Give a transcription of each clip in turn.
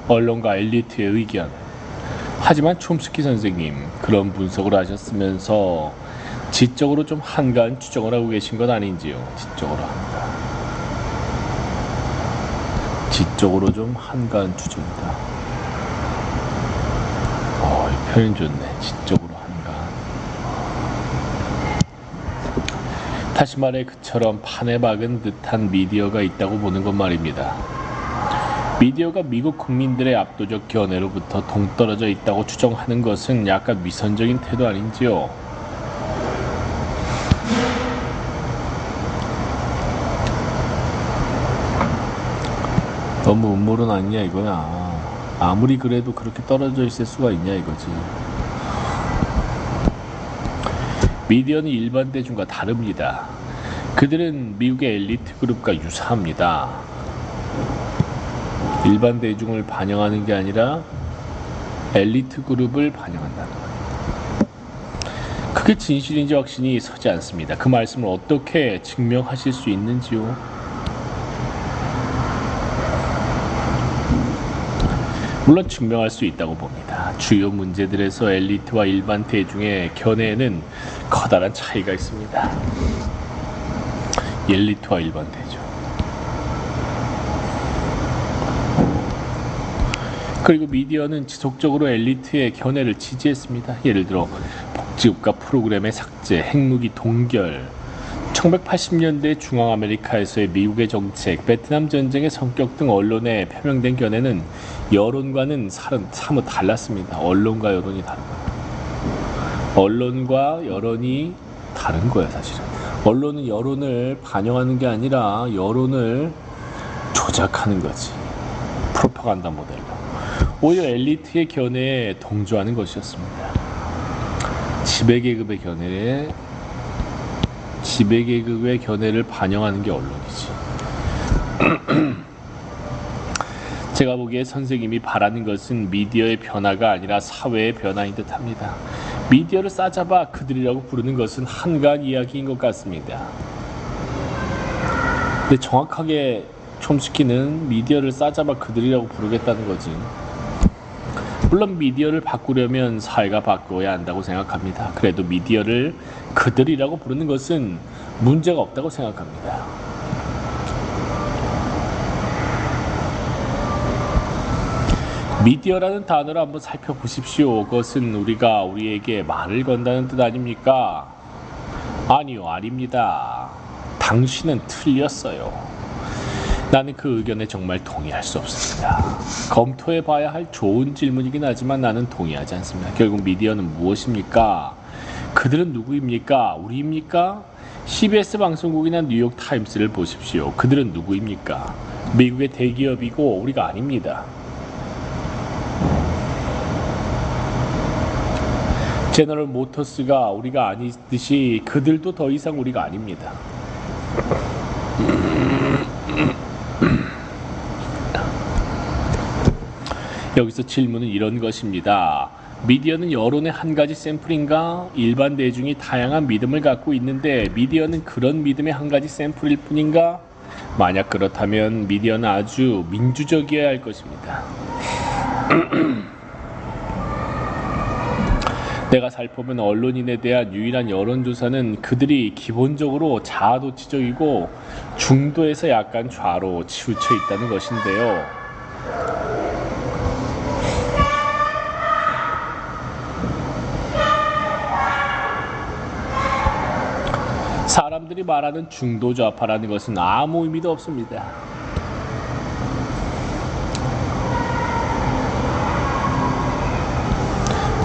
언론과 엘리트의 의견. 하지만 촘스키 선생님, 그런 분석을 하셨으면서 지적으로 좀 한가한 추정을 하고 계신 건 아닌지요? 지적으로 한가. 지적으로 좀 한가한 추정이다. 이 표현 좋네. 지적으로 한가한. 다시 말해 그처럼 판에 박은 듯한 미디어가 있다고 보는 것 말입니다. 미디어가 미국 국민들의 압도적 견해로부터 동떨어져 있다고 추정하는 것은 약간 위선적인 태도 아닌지요? 너무 음모론 아니냐 이거야. 아무리 그래도 그렇게 떨어져 있을 수가 있냐 이거지. 미디어는 일반 대중과 다릅니다. 그들은 미국의 엘리트 그룹과 유사합니다. 일반 대중을 반영하는 게 아니라 엘리트 그룹을 반영한다는 거예요. 그게 진실인지 확신이 서지 않습니다. 그 말씀을 어떻게 증명하실 수 있는지요? 물론 증명할 수 있다고 봅니다. 주요 문제들에서 엘리트와 일반 대중의 견해에는 커다란 차이가 있습니다. 엘리트와 일반 대중. 그리고 미디어는 지속적으로 엘리트의 견해를 지지했습니다. 예를 들어 복지국가 프로그램의 삭제, 핵무기 동결, 1980년대 중앙아메리카에서의 미국의 정책, 베트남 전쟁의 성격 등 언론에 표명된 견해는 여론과는 사뭇 달랐습니다. 언론과 여론이 다른 거예요. 언론과 여론이 다른 거예요, 사실은. 언론은 여론을 반영하는 게 아니라 여론을 조작하는 거지. 프로파간다 모델로. 오히려 엘리트의 견해에 동조하는 것이었습니다. 지배계급의 견해를 반영하는 게 언론이지. 제가 보기에 선생님이 바라는 것은 미디어의 변화가 아니라 사회의 변화인 듯합니다. 미디어를 싸잡아 그들이라고 부르는 것은 한가한 이야기인 것 같습니다. 근데 정확하게 촘스키는 미디어를 싸잡아 그들이라고 부르겠다는 거지. 물론 미디어를 바꾸려면 사회가 바꾸어야 한다고 생각합니다. 그래도 미디어를 그들이라고 부르는 것은 문제가 없다고 생각합니다. 미디어라는 단어를 한번 살펴보십시오. 그것은 우리가 우리에게 말을 건다는 뜻 아닙니까? 아니요, 아닙니다. 당신은 틀렸어요. 나는 그 의견에 정말 동의할 수 없습니다. 검토해봐야 할 좋은 질문이긴 하지만 나는 동의하지 않습니다. 결국 미디어는 무엇입니까? 그들은 누구입니까? 우리입니까? CBS 방송국이나 뉴욕 타임스를 보십시오. 그들은 누구입니까? 미국의 대기업이고 우리가 아닙니다. 제너럴 모터스가 우리가 아니듯이 그들도 더 이상 우리가 아닙니다. 여기서 질문은 이런 것입니다. 미디어는 여론의 한 가지 샘플인가? 일반 대중이 다양한 믿음을 갖고 있는데 미디어는 그런 믿음의 한 가지 샘플일 뿐인가? 만약 그렇다면 미디어는 아주 민주적이어야 할 것입니다. 내가 살펴본 언론인에 대한 유일한 여론조사는 그들이 기본적으로 자아도취적이고 중도에서 약간 좌로 치우쳐 있다는 것인데요. 사람들이 말하는 중도 좌파라는 것은 아무 의미도 없습니다.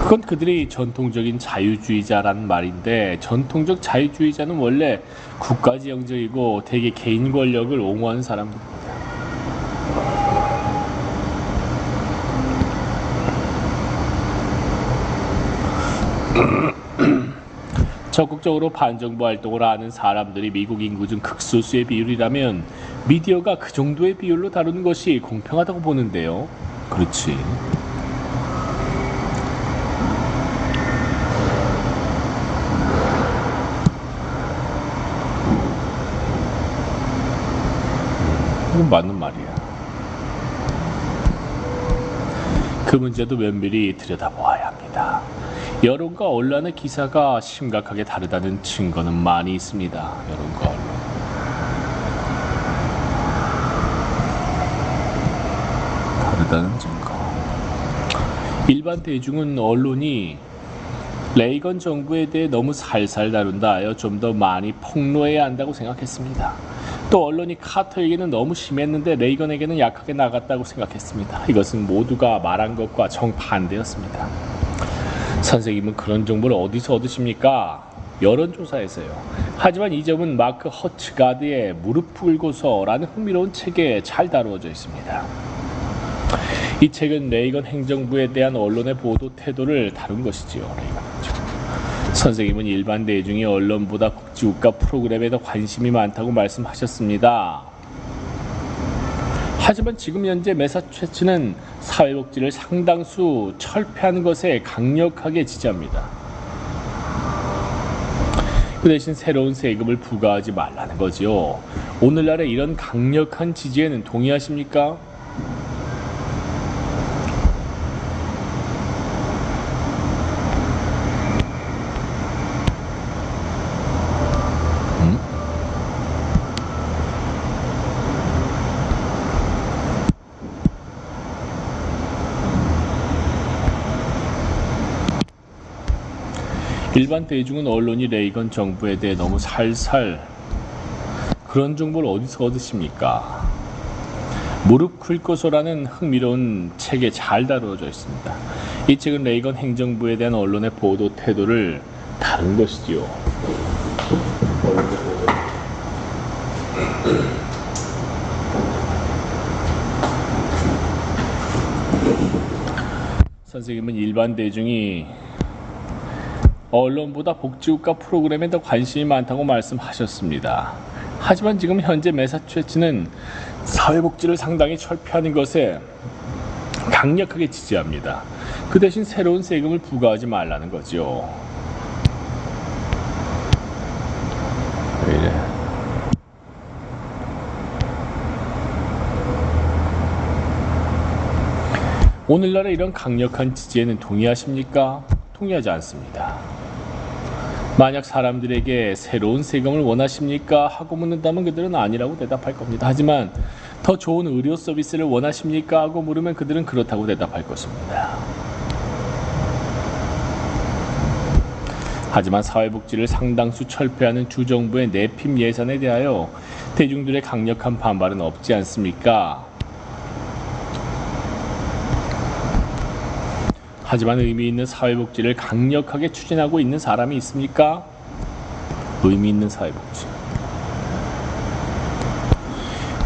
그건 그들이 전통적인 자유주의자라는 말인데 전통적 자유주의자는 원래 국가지향적이고 대개 개인 권력을 옹호하는 사람들입니다. 적극적으로 반정부 활동을 하는 사람들이 미국 인구 중 극소수의 비율이라면 미디어가 그 정도의 비율로 다루는 것이 공평하다고 보는데요. 그렇지. 이건 맞는 말이야. 그 문제도 면밀히 들여다보아야 합니다. 여론과 언론의 기사가 심각하게 다르다는 증거는 많이 있습니다. 여론과 언론. 다르다는 증거. 일반 대중은 언론이 레이건 정부에 대해 너무 살살 다룬다 하여 좀 더 많이 폭로해야 한다고 생각했습니다. 또 언론이 카터에게는 너무 심했는데 레이건에게는 약하게 나갔다고 생각했습니다. 이것은 모두가 말한 것과 정반대였습니다. 선생님은 그런 정보를 어디서 얻으십니까? 여론조사에서요. 하지만 이 점은 마크 허츠가드의 무릎 꿇고서라는 흥미로운 책에 잘 다루어져 있습니다. 이 책은 레이건 행정부에 대한 언론의 보도 태도를 다룬 것이지요. 선생님은 일반 대중이 언론보다 복지국가 프로그램에 더 관심이 많다고 말씀하셨습니다. 하지만 지금 현재 매사추세츠는 사회복지를 상당수 철폐하는 것에 강력하게 지지합니다. 그 대신 새로운 세금을 부과하지 말라는 거지요. 오늘날의 이런 강력한 지지에는 동의하십니까? 일반 대중은 언론이 레이건 정부에 대해 너무 살살 그런 정보를 어디서 얻으십니까? 무릎 꿇고서라는 흥미로운 책에 잘 다루어져 있습니다. 이 책은 레이건 행정부에 대한 언론의 보도 태도를 다룬 것이지요. 선생님은 일반 대중이 언론보다 복지국가 프로그램에 더 관심이 많다고 말씀하셨습니다. 하지만 지금 현재 매사추세츠는 사회복지를 상당히 철폐하는 것에 강력하게 지지합니다. 그 대신 새로운 세금을 부과하지 말라는 거죠. 왜 이래? 오늘날의 이런 강력한 지지에는 동의하십니까? 동의하지 않습니다. 만약 사람들에게 새로운 세금을 원하십니까? 하고 묻는다면 그들은 아니라고 대답할 겁니다. 하지만 더 좋은 의료 서비스를 원하십니까? 하고 물으면 그들은 그렇다고 대답할 것입니다. 하지만 사회복지를 상당수 철폐하는 주정부의 내핍 예산에 대하여 대중들의 강력한 반발은 없지 않습니까? 하지만 의미 있는 사회복지를 강력하게 추진하고 있는 사람이 있습니까? 의미 있는 사회복지.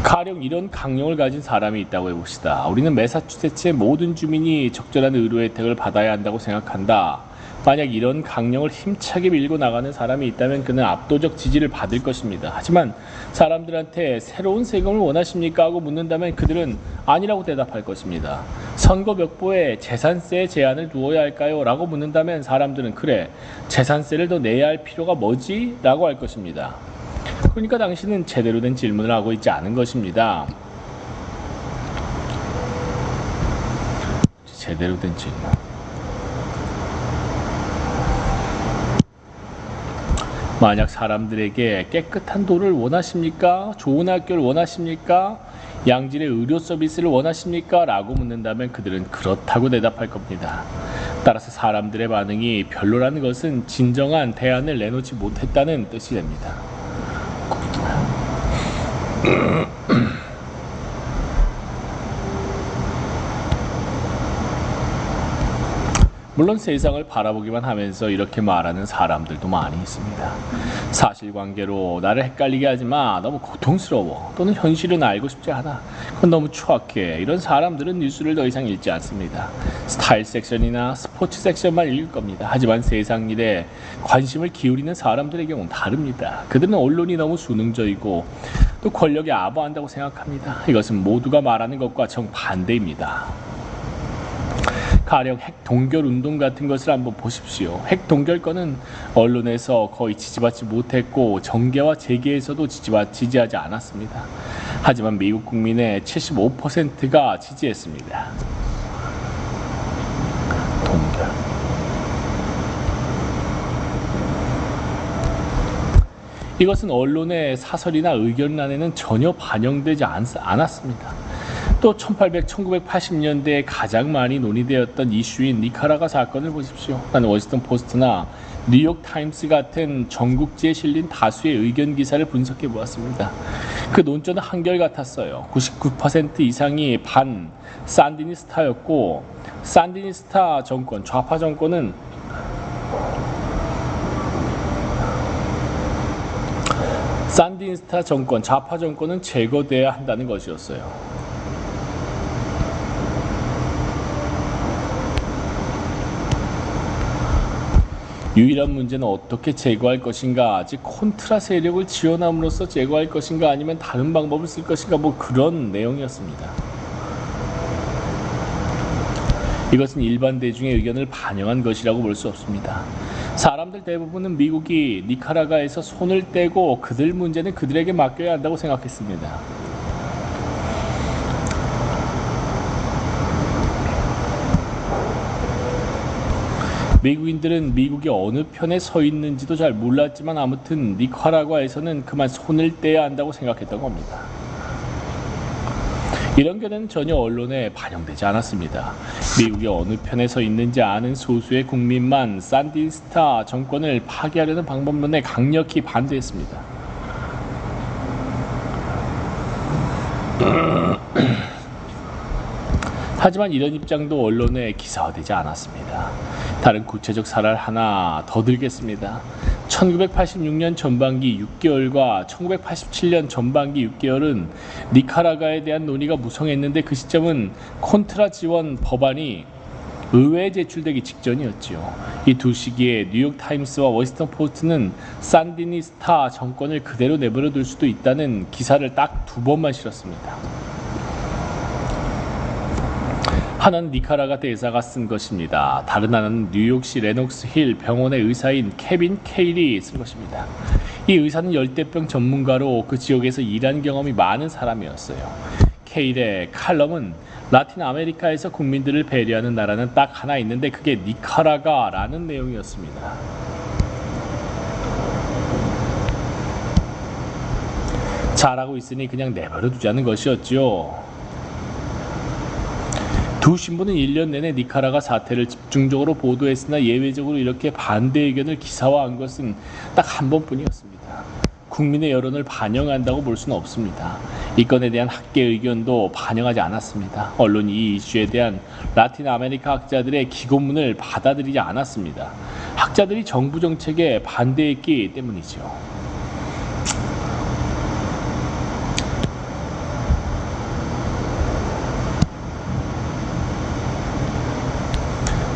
가령 이런 강령을 가진 사람이 있다고 해봅시다. 우리는 매사추세츠의 모든 주민이 적절한 의료 혜택을 받아야 한다고 생각한다. 만약 이런 강령을 힘차게 밀고 나가는 사람이 있다면 그는 압도적 지지를 받을 것입니다. 하지만 사람들한테 새로운 세금을 원하십니까? 하고 묻는다면 그들은 아니라고 대답할 것입니다. 선거벽보에 재산세 제한을 두어야 할까요? 라고 묻는다면 사람들은 그래, 재산세를 더 내야 할 필요가 뭐지? 라고 할 것입니다. 그러니까 당신은 제대로 된 질문을 하고 있지 않은 것입니다. 제대로 된 질문. 만약 사람들에게 깨끗한 도를 원하십니까? 좋은 학교를 원하십니까? 양질의 의료 서비스를 원하십니까? 라고 묻는다면 그들은 그렇다고 대답할 겁니다. 따라서 사람들의 반응이 별로라는 것은 진정한 대안을 내놓지 못했다는 뜻이 됩니다. 물론 세상을 바라보기만 하면서 이렇게 말하는 사람들도 많이 있습니다. 사실관계로 나를 헷갈리게 하지 마. 너무 고통스러워. 또는 현실은 알고 싶지 않아. 그건 너무 추악해. 이런 사람들은 뉴스를 더 이상 읽지 않습니다. 스타일 섹션이나 스포츠 섹션만 읽을 겁니다. 하지만 세상 일에 관심을 기울이는 사람들의 경우는 다릅니다. 그들은 언론이 너무 수능적이고 또 권력에 아부한다고 생각합니다. 이것은 모두가 말하는 것과 정반대입니다. 가령 핵 동결 운동 같은 것을 한번 보십시오. 핵 동결권은 언론에서 거의 지지받지 못했고 정계와 재계에서도 지지하지 않았습니다. 하지만 미국 국민의 75%가 지지했습니다. 동결. 이것은 언론의 사설이나 의견란에는 전혀 반영되지 않았습니다. 또 1980년대에 가장 많이 논의되었던 이슈인 니카라과 사건을 보십시오. 나는 워싱턴 포스트나 뉴욕 타임스 같은 전국지에 실린 다수의 의견 기사를 분석해 보았습니다. 그 논조는 한결같았어요. 99% 이상이 반 산디니스타였고, 산디니스타 정권, 좌파 정권은 산디니스타 정권, 좌파 정권은 제거돼야 한다는 것이었어요. 유일한 문제는 어떻게 제거할 것인가, 즉 콘트라 세력을 지원함으로써 제거할 것인가, 아니면 다른 방법을 쓸 것인가, 뭐 그런 내용이었습니다. 이것은 일반 대중의 의견을 반영한 것이라고 볼 수 없습니다. 사람들 대부분은 미국이 니카라과에서 손을 떼고 그들 문제는 그들에게 맡겨야 한다고 생각했습니다. 미국인들은 미국이 어느 편에 서 있는지도 잘 몰랐지만 아무튼 니카라과에서는 그만 손을 떼야 한다고 생각했던 겁니다. 이런 견해는 전혀 언론에 반영되지 않았습니다. 미국이 어느 편에 서 있는지 아는 소수의 국민만 산디니스타 정권을 파괴하려는 방법론에 강력히 반대했습니다. 하지만 이런 입장도 언론에 기사화되지 않았습니다. 다른 구체적 사례를 하나 더 들겠습니다. 1986년 전반기 6개월과 1987년 전반기 6개월은 니카라과에 대한 논의가 무성했는데 그 시점은 콘트라 지원 법안이 의회에 제출되기 직전이었지요. 이 두 시기에 뉴욕타임스와 워싱턴 포스트는 산디니스타 정권을 그대로 내버려 둘 수도 있다는 기사를 딱 2번만 실었습니다. 하나는 니카라과 대사가 쓴 것입니다. 다른 하나는 뉴욕시 레녹스 힐 병원의 의사인 케빈 케일이 쓴 것입니다. 이 의사는 열대병 전문가로 그 지역에서 일한 경험이 많은 사람이었어요. 케일의 칼럼은 라틴 아메리카에서 국민들을 배려하는 나라는 딱 하나 있는데 그게 니카라과라는 내용이었습니다. 잘하고 있으니 그냥 내버려 두자는 것이었죠. 두 신문은 1년 내내 니카라과 사태를 집중적으로 보도했으나 예외적으로 이렇게 반대 의견을 기사화한 것은 딱 한 번뿐이었습니다. 국민의 여론을 반영한다고 볼 수는 없습니다. 이 건에 대한 학계 의견도 반영하지 않았습니다. 언론이 이 이슈에 대한 라틴 아메리카 학자들의 기고문을 받아들이지 않았습니다. 학자들이 정부 정책에 반대했기 때문이죠.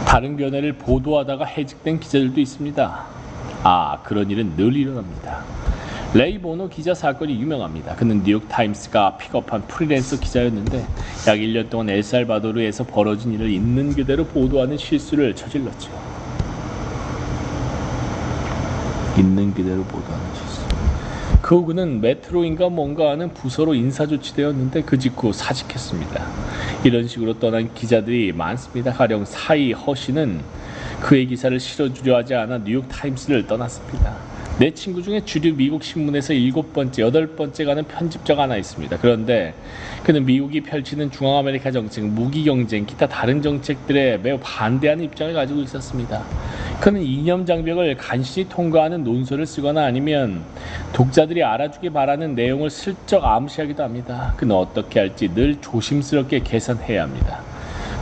다른 견해를 보도하다가 해직된 기자들도 있습니다. 그런 일은 늘 일어납니다. 레이 보노 기자 사건이 유명합니다. 그는 뉴욕타임스가 픽업한 프리랜서 기자였는데 약 1년 동안 엘살바도르에서 벌어진 일을 있는 그대로 보도하는 실수를 저질렀죠. 있는 그대로 보도하는 실수. 그 후 그는 메트로인가 뭔가 하는 부서로 인사조치되었는데 그 직후 사직했습니다. 이런 식으로 떠난 기자들이 많습니다. 가령 사이 허시는 그의 기사를 실어주려 하지 않아 뉴욕타임스를 떠났습니다. 내 친구 중에 주류 미국 신문에서 7번째, 8번째 가는 편집자가 하나 있습니다. 그런데 그는 미국이 펼치는 중앙아메리카 정책, 무기경쟁, 기타 다른 정책들에 매우 반대하는 입장을 가지고 있었습니다. 그는 이념 장벽을 간신히 통과하는 논설을 쓰거나 아니면 독자들이 알아주길 바라는 내용을 슬쩍 암시하기도 합니다. 그는 어떻게 할지 늘 조심스럽게 계산해야 합니다.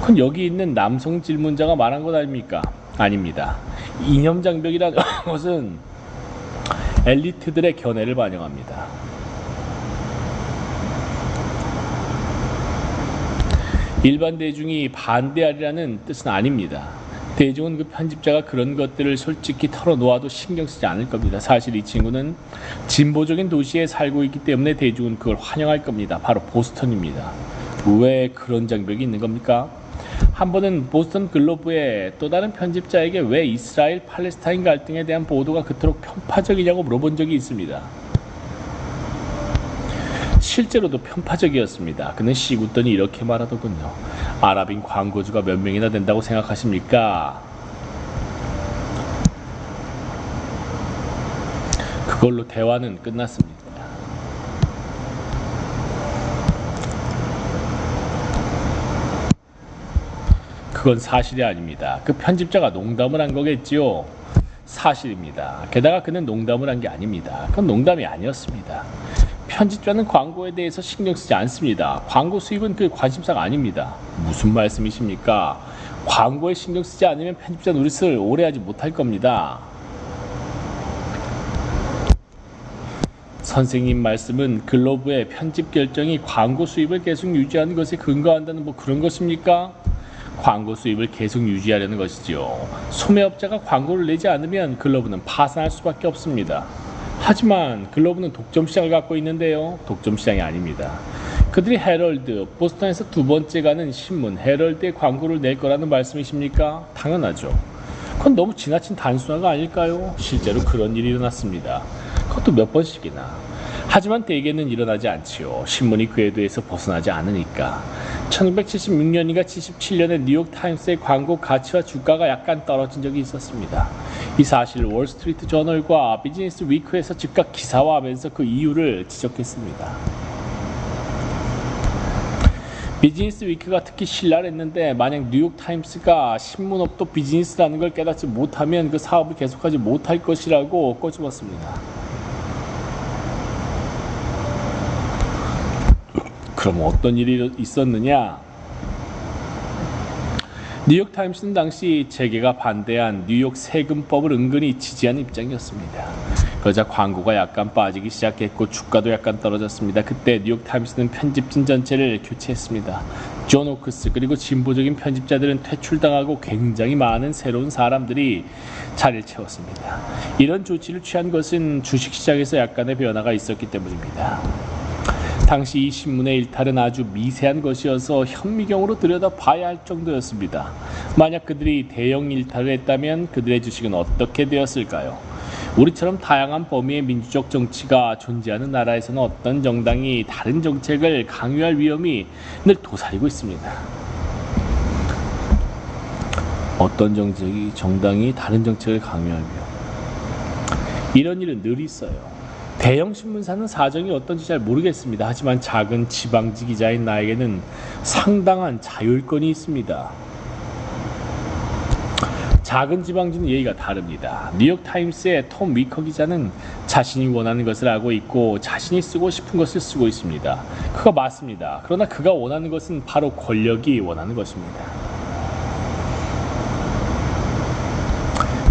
그건 여기 있는 남성 질문자가 말한 것 아닙니까? 아닙니다. 이념 장벽이라는 것은 엘리트들의 견해를 반영합니다. 일반 대중이 반대하리라는 뜻은 아닙니다. 대중은 그 편집자가 그런 것들을 솔직히 털어놓아도 신경 쓰지 않을 겁니다. 사실 이 친구는 진보적인 도시에 살고 있기 때문에 대중은 그걸 환영할 겁니다. 바로 보스턴입니다. 왜 그런 장벽이 있는 겁니까? 한 번은 보스턴 글로브의 또 다른 편집자에게 왜 이스라엘 팔레스타인 갈등에 대한 보도가 그토록 편파적이냐고 물어본 적이 있습니다. 실제로도 편파적이었습니다. 그는 시굿더니 이렇게 말하더군요. 아랍인 광고주가 몇 명이나 된다고 생각하십니까? 그걸로 대화는 끝났습니다. 그건 사실이 아닙니다. 그 편집자가 농담을 한 거겠지요. 사실입니다. 게다가 그는 농담을 한 게 아닙니다. 그건 농담이 아니었습니다. 편집자는 광고에 대해서 신경 쓰지 않습니다. 광고 수입은 그 관심사가 아닙니다. 무슨 말씀이십니까? 광고에 신경 쓰지 않으면 편집자 노릇을 오래 하지 못할 겁니다. 선생님 말씀은 글로브의 편집 결정이 광고 수입을 계속 유지하는 것에 근거한다는 뭐 그런 것입니까? 광고 수입을 계속 유지하려는 것이지요. 소매업자가 광고를 내지 않으면 글로브는 파산할 수밖에 없습니다. 하지만 글로브는 독점 시장을 갖고 있는데요. 독점 시장이 아닙니다. 그들이 헤럴드, 보스턴에서 두 번째 가는 신문 헤럴드에 광고를 낼 거라는 말씀이십니까? 당연하죠. 그건 너무 지나친 단순화가 아닐까요? 실제로 그런 일이 일어났습니다. 그것도 몇 번씩이나. 하지만 대개는 일어나지 않지요. 신문이 그 궤도에서 벗어나지 않으니까. 1976년인가 77년에 뉴욕타임스의 광고 가치와 주가가 약간 떨어진 적이 있었습니다. 이 사실을 월스트리트 저널과 비즈니스 위크에서 즉각 기사화하면서 그 이유를 지적했습니다. 비즈니스 위크가 특히 신랄 했는데 만약 뉴욕타임스가 신문업도 비즈니스라는 걸 깨닫지 못하면 그 사업을 계속하지 못할 것이라고 꼬집었습니다. 그럼 어떤 일이 있었느냐? 뉴욕타임스는 당시 재계가 반대한 뉴욕 세금법을 은근히 지지한 입장이었습니다. 그러자 광고가 약간 빠지기 시작했고 주가도 약간 떨어졌습니다. 그때 뉴욕타임스는 편집진 전체를 교체했습니다. 존 오크스 그리고 진보적인 편집자들은 퇴출당하고 굉장히 많은 새로운 사람들이 자리를 채웠습니다. 이런 조치를 취한 것은 주식시장에서 약간의 변화가 있었기 때문입니다. 당시 이 신문의 일탈은 아주 미세한 것이어서 현미경으로 들여다봐야 할 정도였습니다. 만약 그들이 대형 일탈을 했다면 그들의 주식은 어떻게 되었을까요? 우리처럼 다양한 범위의 민주적 정치가 존재하는 나라에서는 어떤 정당이 다른 정책을 강요할 위험이 늘 도사리고 있습니다. 어떤 정당이 다른 정책을 강요할 위험? 이런 일은 늘 있어요. 대형 신문사는 사정이 어떤지 잘 모르겠습니다. 하지만 작은 지방지 기자인 나에게는 상당한 자율권이 있습니다. 작은 지방지는 얘기가 다릅니다. 뉴욕타임스의 톰 위커 기자는 자신이 원하는 것을 알고 있고 자신이 쓰고 싶은 것을 쓰고 있습니다. 그거 맞습니다. 그러나 그가 원하는 것은 바로 권력이 원하는 것입니다.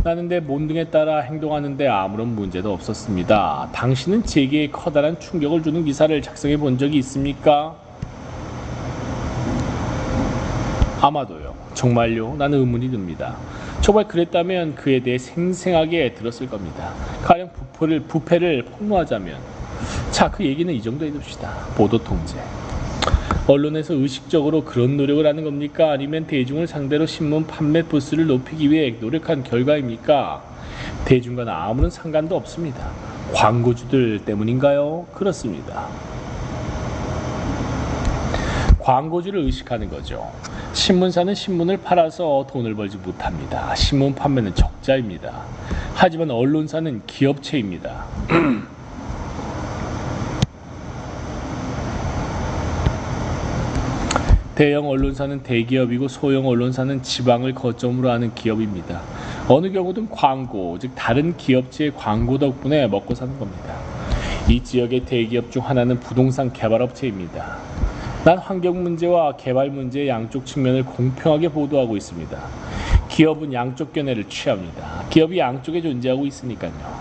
나는 내 본능에 따라 행동하는데 아무런 문제도 없었습니다. 당신은 제게 커다란 충격을 주는 기사를 작성해 본 적이 있습니까? 아마도요. 정말요? 나는 의문이 듭니다. 정말 그랬다면 그에 대해 생생하게 들었을 겁니다. 가령 부패를 폭로하자면 자, 그 얘기는 이 정도에 둡시다. 보도 통제. 언론에서 의식적으로 그런 노력을 하는 겁니까? 아니면 대중을 상대로 신문 판매 부수를 높이기 위해 노력한 결과입니까? 대중과는 아무런 상관도 없습니다. 광고주들 때문인가요? 그렇습니다. 광고주를 의식하는 거죠. 신문사는 신문을 팔아서 돈을 벌지 못합니다. 신문 판매는 적자입니다. 하지만 언론사는 기업체입니다. 대형 언론사는 대기업이고 소형 언론사는 지방을 거점으로 하는 기업입니다. 어느 경우든 광고, 즉 다른 기업체의 광고 덕분에 먹고 사는 겁니다. 이 지역의 대기업 중 하나는 부동산 개발업체입니다. 난 환경 문제와 개발 문제의 양쪽 측면을 공평하게 보도하고 있습니다. 기업은 양쪽 견해를 취합니다. 기업이 양쪽에 존재하고 있으니까요.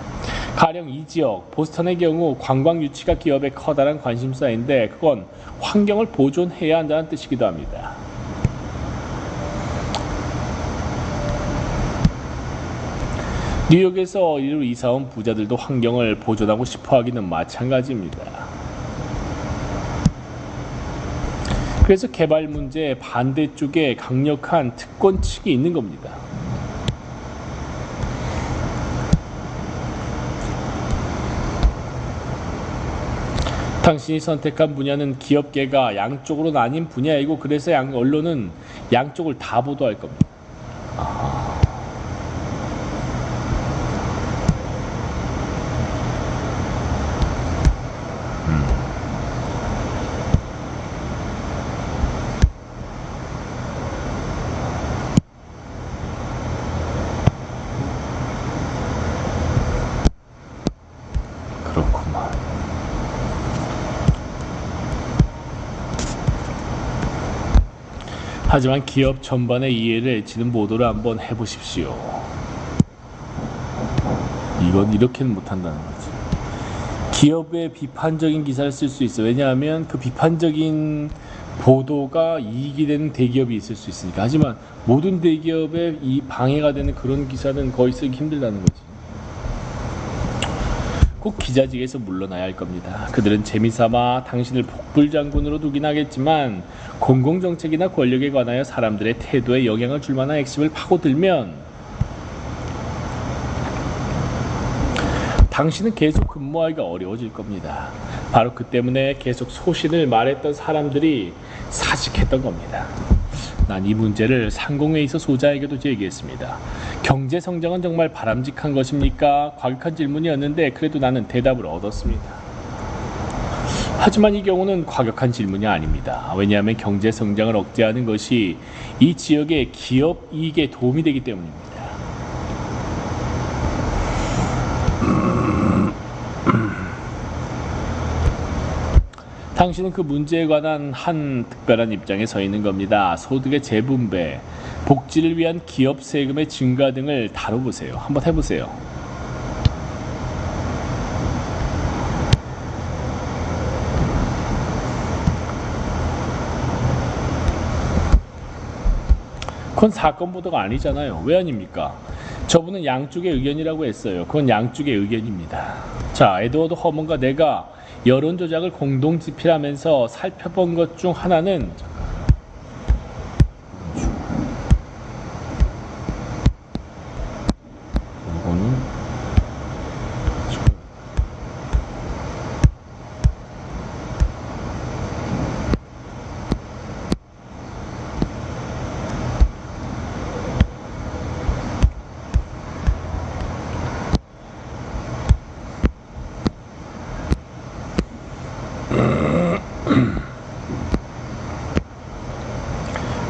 가령 이 지역, 보스턴의 경우 관광 유치가 기업의 커다란 관심사인데 그건 환경을 보존해야 한다는 뜻이기도 합니다. 뉴욕에서 이리로 이사온 부자들도 환경을 보존하고 싶어 하기는 마찬가지입니다. 그래서 개발 문제 반대쪽에 강력한 특권 측이 있는 겁니다. 당신이 선택한 분야는 기업계가 양쪽으로 나뉜 분야이고 그래서 언론은 양쪽을 다 보도할 겁니다. 그렇구만. 하지만 기업 전반의 이해를 해치는 보도를 한번 해보십시오. 이건 이렇게는 못한다는 거지. 기업의 비판적인 기사를 쓸 수 있어. 왜냐하면 그 비판적인 보도가 이익이 되는 대기업이 있을 수 있으니까. 하지만 모든 대기업에 이 방해가 되는 그런 기사는 거의 쓰기 힘들다는 거지. 꼭 기자직에서 물러나야 할 겁니다. 그들은 재미삼아 당신을 복불장군으로 두긴 하겠지만 공공정책이나 권력에 관하여 사람들의 태도에 영향을 줄 만한 핵심을 파고들면 당신은 계속 근무하기가 어려워질 겁니다. 바로 그 때문에 계속 소신을 말했던 사람들이 사직했던 겁니다. 난 이 문제를 상공회의소 소장에게도 제기했습니다. 경제 성장은 정말 바람직한 것입니까? 과격한 질문이었는데 그래도 나는 대답을 얻었습니다. 하지만 이 경우는 과격한 질문이 아닙니다. 왜냐하면 경제 성장을 억제하는 것이 이 지역의 기업 이익에 도움이 되기 때문입니다. 당신은 그 문제에 관한 한 특별한 입장에 서 있는 겁니다. 소득의 재분배, 복지를 위한 기업 세금의 증가 등을 다뤄보세요. 한번 해보세요. 그건 사건 보도가 아니잖아요. 왜 아닙니까? 저분은 양쪽의 의견이라고 했어요. 그건 양쪽의 의견입니다. 자, 에드워드 허먼과 내가 여론 조작을 공동 집필하면서 살펴본 것 중 하나는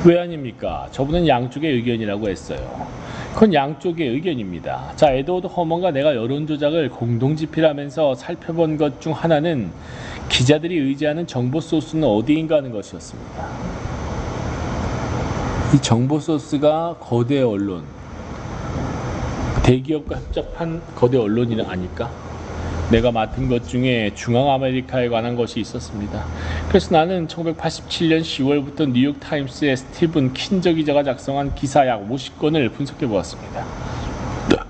왜 아닙니까? 저분은 양쪽의 의견이라고 했어요. 그건 양쪽의 의견입니다. 자, 에드워드 허먼과 내가 여론 조작을 공동 집필하면서 살펴본 것 중 하나는 기자들이 의지하는 정보 소스는 어디인가 하는 것이었습니다. 이 정보 소스가 거대 언론, 대기업과 협작한 거대 언론이 아닐까? 내가 맡은 것 중에 중앙 아메리카에 관한 것이 있었습니다. 그래서 나는 1987년 10월부터 뉴욕타임스의 스티븐 킨저 기자가 작성한 기사 약 50건을 분석해 보았습니다.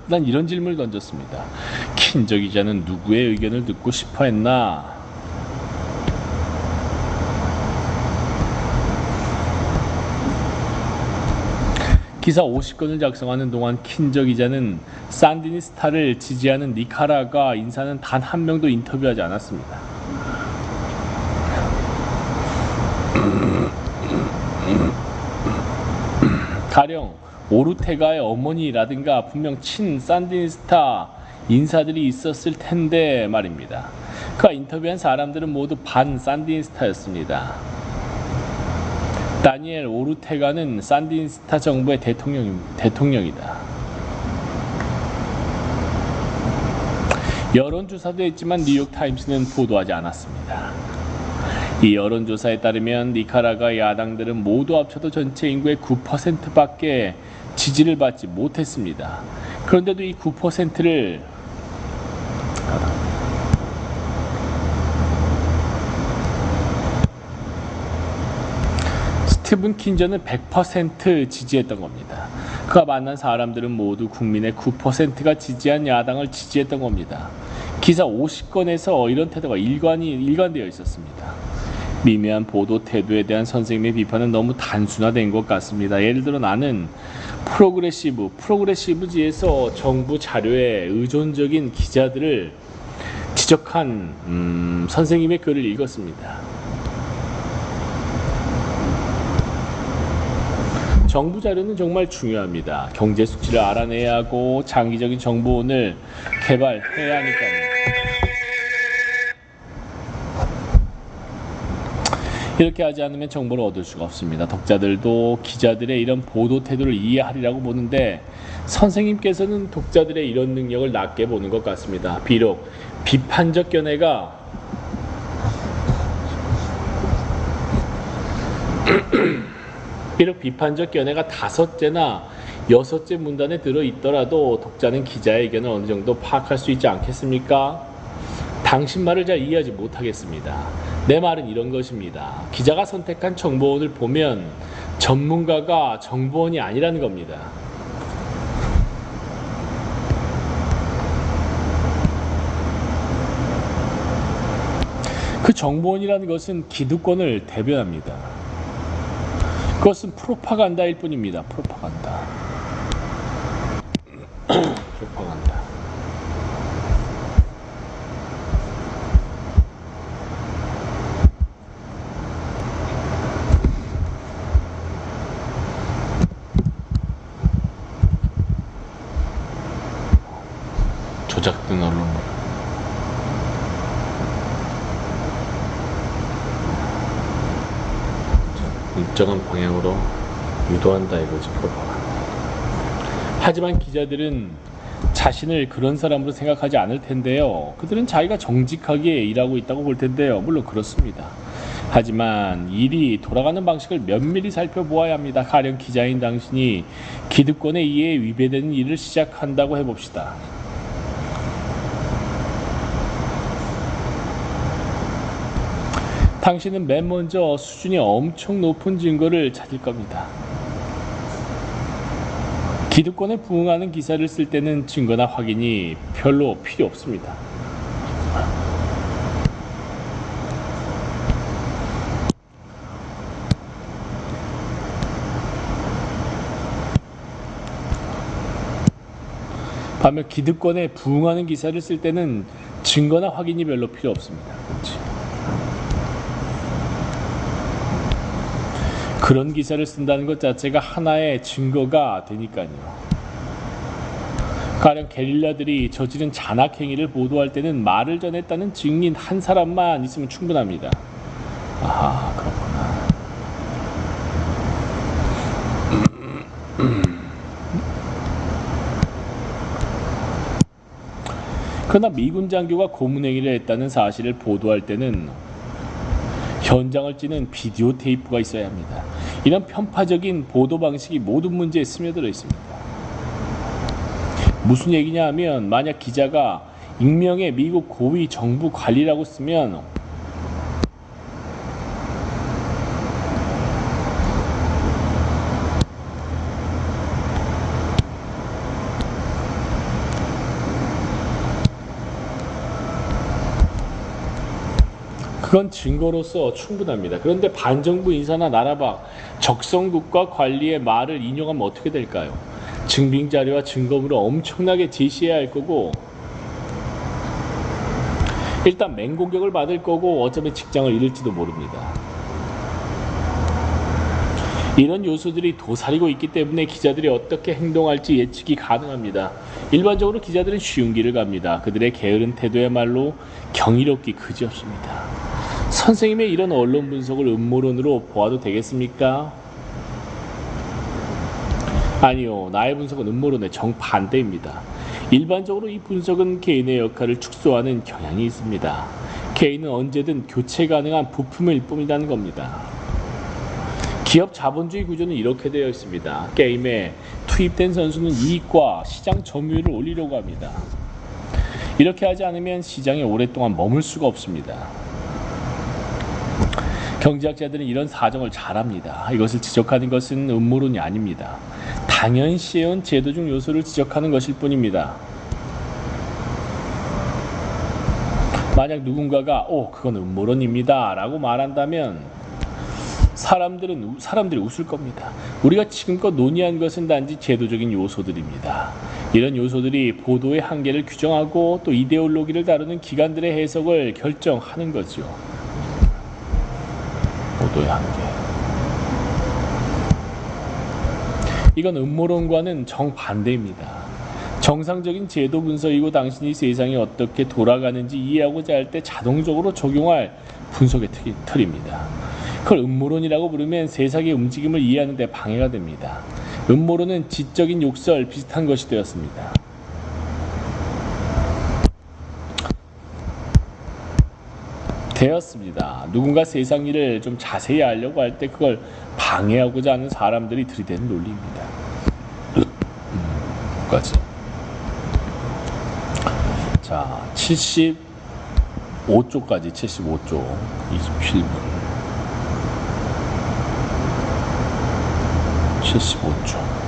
난 이런 질문을 던졌습니다. 킨저 기자는 누구의 의견을 듣고 싶어 했나? 기사 50건을 작성하는 동안 킨저 기자는 산디니스타를 지지하는 니카라과 인사는 단 한 명도 인터뷰하지 않았습니다. 가령 오르테가의 어머니라든가 분명 친 산디니스타 인사들이 있었을 텐데 말입니다. 그가 인터뷰한 사람들은 모두 반 산디니스타였습니다. 다니엘 오르테가는 산디니스타 정부의 대통령이다. 여론조사도 했지만 뉴욕타임스는 보도하지 않았습니다. 이 여론조사에 따르면 니카라과 야당들은 모두 합쳐도 전체 인구의 9%밖에 지지를 받지 못했습니다. 그런데도 이 9%를 스티븐 킨저는 100% 지지했던 겁니다. 그가 만난 사람들은 모두 국민의 9%가 지지한 야당을 지지했던 겁니다. 기사 50건에서 이런 태도가 일관되어 있었습니다. 미묘한 보도 태도에 대한 선생님의 비판은 너무 단순화된 것 같습니다. 예를 들어 나는 프로그레시브지에서 정부 자료에 의존적인 기자들을 지적한 선생님의 글을 읽었습니다. 정부 자료는 정말 중요합니다. 경제 수치를 알아내야 하고 장기적인 정보원을 개발해야 하니까요. 이렇게 하지 않으면 정보를 얻을 수가 없습니다. 독자들도 기자들의 이런 보도 태도를 이해하리라고 보는데 선생님께서는 독자들의 이런 능력을 낮게 보는 것 같습니다. 비록 비판적 견해가 다섯째나 여섯째 문단에 들어있더라도 독자는 기자의 의견을 어느 정도 파악할 수 있지 않겠습니까? 당신 말을 잘 이해하지 못하겠습니다. 내 말은 이런 것입니다. 기자가 선택한 정보원을 보면 전문가가 정보원이 아니라는 겁니다. 그 정보원이라는 것은 기득권을 대변합니다. 그것은 프로파간다일 뿐입니다. 프로파간다. 프로파간다. 조작된 언론물. 일정한 방향으로 유도한다 이거지, 프로파간다. 하지만 기자들은 자신을 그런 사람으로 생각하지 않을 텐데요. 그들은 자기가 정직하게 일하고 있다고 볼 텐데요. 물론 그렇습니다. 하지만 일이 돌아가는 방식을 면밀히 살펴보아야 합니다. 가령 기자인 당신이 기득권에 의해 위배되는 일을 시작한다고 해봅시다. 당신은 맨 먼저 수준이 엄청 높은 증거를 찾을 겁니다. 기득권에 부응하는 기사를 쓸 때는 증거나 확인이 별로 필요 없습니다. 반면 기득권에 부응하는 기사를 쓸 때는 증거나 확인이 별로 필요 없습니다. 그렇지. 그런 기사를 쓴다는 것 자체가 하나의 증거가 되니까요. 가령 게릴라들이 저지른 잔악행위를 보도할 때는 말을 전했다는 증인 한 사람만 있으면 충분합니다. 아하, 그렇구나. 그러나 미군 장교가 고문행위를 했다는 사실을 보도할 때는 현장을 찍는 비디오 테이프가 있어야 합니다. 이런 편파적인 보도 방식이 모든 문제에 스며들어 있습니다. 무슨 얘기냐 하면 만약 기자가 익명의 미국 고위 정부 관리라고 쓰면 그건 증거로서 충분합니다. 그런데 반정부 인사나 나라박, 적성국가 관리의 말을 인용하면 어떻게 될까요? 증빙자료와 증거물을 엄청나게 제시해야 할 거고 일단 맹공격을 받을 거고 어쩌면 직장을 잃을지도 모릅니다. 이런 요소들이 도사리고 있기 때문에 기자들이 어떻게 행동할지 예측이 가능합니다. 일반적으로 기자들은 쉬운 길을 갑니다. 그들의 게으른 태도야말로 경이롭기 그지없습니다. 선생님의 이런 언론 분석을 음모론으로 보아도 되겠습니까? 아니요. 나의 분석은 음모론의 정반대입니다. 일반적으로 이 분석은 개인의 역할을 축소하는 경향이 있습니다. 개인은 언제든 교체 가능한 부품일 뿐이라는 겁니다. 기업 자본주의 구조는 이렇게 되어 있습니다. 게임에 투입된 선수는 이익과 시장 점유율을 올리려고 합니다. 이렇게 하지 않으면 시장에 오랫동안 머물 수가 없습니다. 경제학자들은 이런 사정을 잘 압니다. 이것을 지적하는 것은 음모론이 아닙니다. 당연시해온 제도적 요소를 지적하는 것일 뿐입니다. 만약 누군가가 그건 음모론입니다 라고 말한다면 사람들이 웃을 겁니다. 우리가 지금껏 논의한 것은 단지 제도적인 요소들입니다. 이런 요소들이 보도의 한계를 규정하고 또 이데올로기를 다루는 기관들의 해석을 결정하는 거죠. 보도의 한계. 이건 음모론과는 정반대입니다. 정상적인 제도 분석이고 당신이 세상이 어떻게 돌아가는지 이해하고자 할 때 자동적으로 적용할 분석의 틀입니다. 그걸 음모론이라고 부르면 세상의 움직임을 이해하는 데 방해가 됩니다. 음모론은 지적인 욕설 비슷한 것이 되었습니다. 누군가 세상 일을 좀 자세히 알려고 할 때 그걸 방해하고자 하는 사람들이 들이대는 논리입니다. 까지. 자, 75조까지 75조 27분 75조